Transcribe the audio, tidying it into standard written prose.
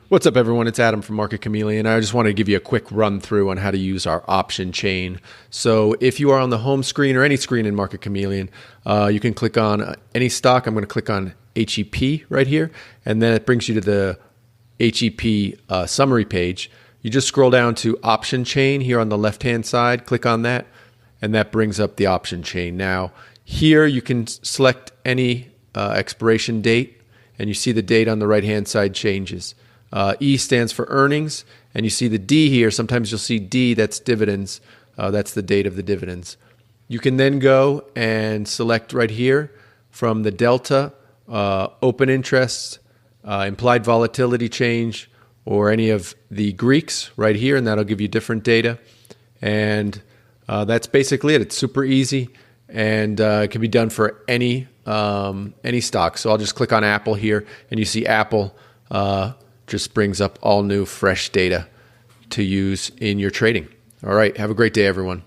What's up, everyone? It's Adam from Market Chameleon. I just wanted to give you a quick run through on how to use our option chain. So if you are on the home screen or any screen in Market Chameleon, you can click on any stock. I'm going to click on HEP right here, and then it brings you to the HEP summary page. You just scroll down to option chain here on the left-hand side, click on that, and that brings up the option chain. Now, here you can select any expiration date, and you see the date on the right-hand side changes. E stands for earnings, and you see the D here. Sometimes you'll see D, that's dividends. That's the date of the dividends. You can then go and select right here from the delta, open interest, implied volatility change, or any of the Greeks right here, and that'll give you different data. And that's basically it. It's super easy, and it can be done for any stock. So I'll just click on Apple here, and you see Apple just brings up all new fresh data to use in your trading. All right, have a great day, everyone.